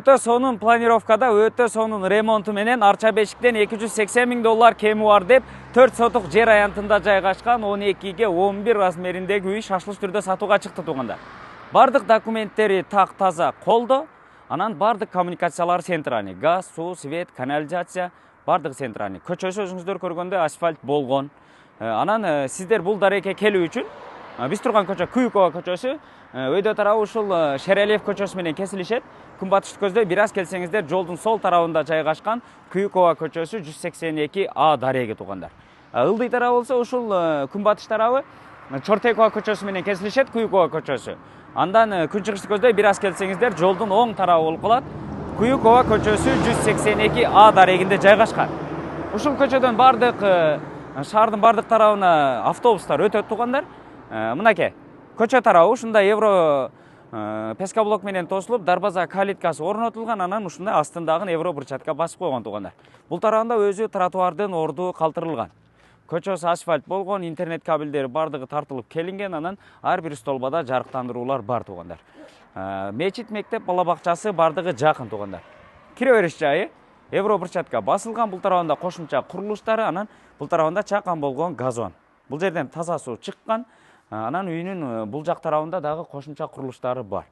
Өтө сонун планировкада, өтө сонун ремонту менен арча бешиктен 280 000 доллар кеми бар деп 4 сотук жер аянтында жайгашкан 12ге 11 размериндеги үй шашылыш түрдө сатууга чыкты туугандар. Бардык документтери так таза колдо, анан бардык коммуникациялар центральный, газ, суу, свет, канализация бардык центральный. Көчөсү өзүңүздөр көргөндөй асфальт болгон. Анан сиздер бул дарекке келүү үчүн биз турган көчө Күйүкова көчөсү, өйдө тарабы ушул Шералиев көчөсү менен кесилишет. Күнбатышты көздөй бир аз келсеңиздер жолдун сол тарабында жайгашкан Күйүкова көчөсү 182А дареги туугандар. Ылдый тарабы болсо ушул күнбатыш тарабы Чортекова көчөсү менен кесилишет, Күйүкова көчөсү. Андан күнчыгышты көздөй бир аз келсеңиздер жолдун оң тарабы болуп калат. Күйүкова көчөсү 182А дарегинде жайгашкан. Ушул көчөдөн бардык шаардын бардык тарабына автобустар өтөт туугандар. Мынакей көчө тарабы ушундай евро пескоблок менен тосулуп, дарбаза калиткасы орнотулган, анан ушундай астындагы евро брусчатка басып койгон туугандар. Бул тарабында өзү тротуардын орду калтырылган. Көчөсү асфальт болгон, интернет кабелдери бардыгы тартылып келинген, анан ар бир столбада жарыктандыруулар бар туугандар. Мечит, мектеп, бала бакчасы бардыгы жакын туугандар. Кире бериш жайы евро брусчатка басылган, бул тарабында кошумча курулуштары, анан бул тарабында чакан болгон газон. Бул жерден таза суу чыккан. Анан үйүнүн бул жак тарабында дагы кошумча курулуштары бар.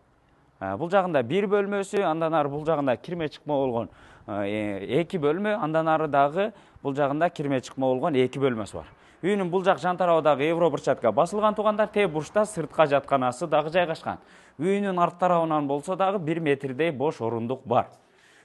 Бул жагында бир бөлмөсү, андан ары бул жагында кирме чыкма болгон 2 бөлмө, андан ары дагы бул жагында кирме чыкма болгон 2 бөлмөсү бар. Үйүнүн бул жак жан тарабы дагы евро брусчатка басылган туугандар, тээ бурчта сыртка жатканасы дагы жайгашкан. Үйүнүн арт тарабынан болсо дагы 1 метрдей бош орундук бар.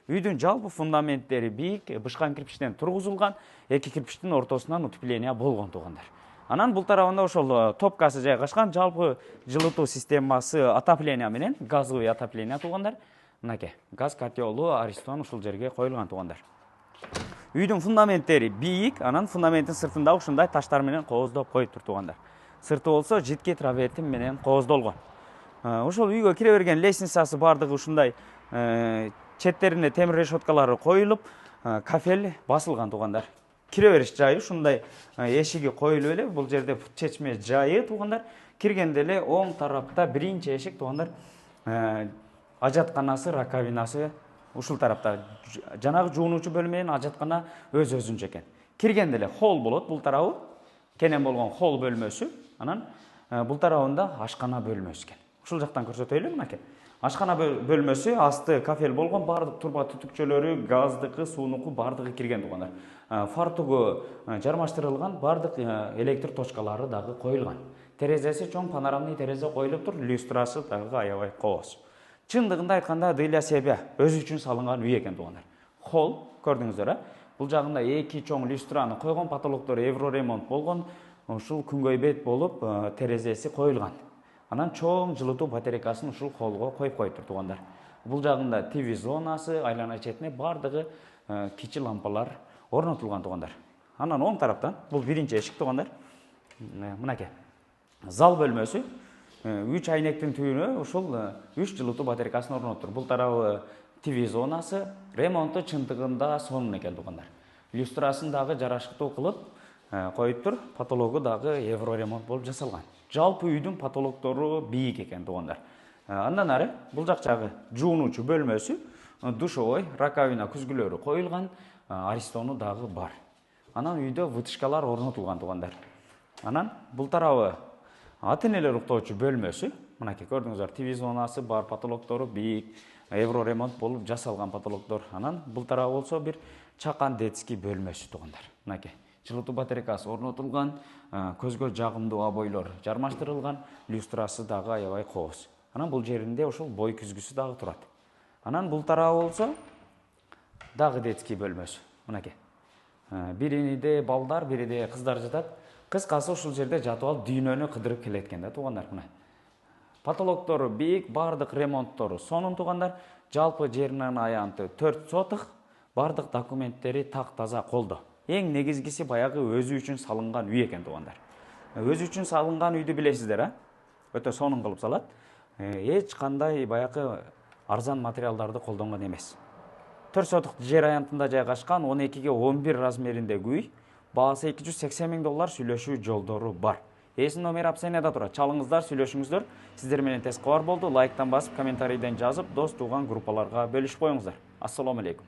Үйдүн жалпы фундаменттери бийик, бышкан кирпичтен тургузулган, 2 кирпичтин ортосунан утепление болгон туугандар. Анан бул тарабында ошол топкасы жайгашкан, жалпы жылытуу системасы отопление менен, газовый отопление туугандар. Мынакей, газ котелу Аристон ушул жерге коюлган туугандар. Үйдүн фундаменттери бийик, анан фундаменттин сыртында ушундай таштар менен кооздоп коюптур туугандар. Сырты болсо житки травертин менен кооздолгон. Ошол үйгө кире берген лестницасы бардыгы ушундай четтерине темир решеткалары коюлуп, кафель басылган туугандар. Кире бериш жайы ушундай эшиги коюлуп эле, бул жерде чечме жайы туугандар. Киргенде эле оң тарапта биринчи эшик туугандар, ажатканасы, раковинасы ушул тарапта. Жанагы жуунуучу бөлмө менен ажаткана өз-өзүнчө экен. Киргенде эле холл болот, бул тарабы кенен болгон холл бөлмөсү, анан бул тарабында ашкана бөлмөсү экен. Ушул жактан көрсөтөйлү мынакей. Ашкана бөлмөсү, асты кафель болгон, бардык турба түтүкчөлөрү, газдыкы, суунуку бардыгы кирген туугандар. Фартугу жармаштырылган, бардык электр точкалары дагы коюлган. Терезеси чоң панорамный терезе коюлуп тур, люстрасы дагы аябай кооз. Чындыгында айтканда дыйла себе өзү үчүн салынган үй экен туугандар. Холл көрдүңүздөр, бул жагында 2 чоң люстраны койгон, потолоктору евро ремонт болгон, ушул күнгөй бет болуп, терезеси коюлган. Анан чоң жылытуу батарейкасын ушул холлго коюп коюптур туугандар. Бул жагында ТВ зонасы, айлана четине бардыгы кичи лампалар орнотулган туугандар. Анан оң тараптан бул биринчи эшик туугандар. Мынакей. Зал бөлмөсү, 3 айнектин түбүнө ушул 3 жылытуу батарейкасын орноттур. Бул тарабы ТВ зонасы, ремонту чындыгында сонун экен туугандар. Люстрасын дагы жарашыктуу кылып коюптур, потологу дагы евро ремонт болуп жасалган. Жалпы үйдүн потолоктору бийик экен туугандар. Андан ары бул жакчагы жуунуучу бөлмөсү, душевой, раковина күзгүлөрү коюлган, Аристону дагы бар. Анан үйдө вытяжкалар орнотулган туугандар. Анан бул тарабы ата-энелер уктоочу бөлмөсү, мынакей көрдүңүздөр, ТВ зонасы бар, потолоктору бийик, евро ремонт болуп жасалган потолоктор. Анан бул тарабы болсо бир чакан детский бөлмөсү туугандар. Мынакей жылытуу батарейкасы орнотулган, көзгө жагымдуу обойлор жармаштырылган, люстрасы дагы аябай кооз. Анан бул жеринде ошол бой күзгүсү дагы турат. Анан бул тарабы болсо дагы детский бөлмөсү. Мынакей. Бириде балдар, бириде кыздар жатат. Кыскасы ушул жерде жатып алып дүйнөнү кыдырып келеткен да туугандар. Мына. Потолоктору бийик, бардык ремонттору сонун туугандар. Жалпы жеринен аянты 4 сотык, бардык документтери так таза колдо. Эң негизгиси баягы өзү үчүн салынган үй экен туугандар. Өзү үчүн салынган үйдү билесиздер, өтө сонун кылып салат. Эч кандай баягы арзан материалдарды колдонгон эмес. 4 сотук жер аянтында жайгашкан, 12ге 11 размериндеги үй, баасы 280 000 доллар, сүйлөшүү жолдору бар. Эсин номер опцияда турат. Чалыңыздар, сүйлөшүңүздөр. Сиздер менен тез кабар болду. Лайктан басып, комментарийден жазып, дос, тууган группаларга бөлүшүп коюңуздар. Ассаламу алейкум.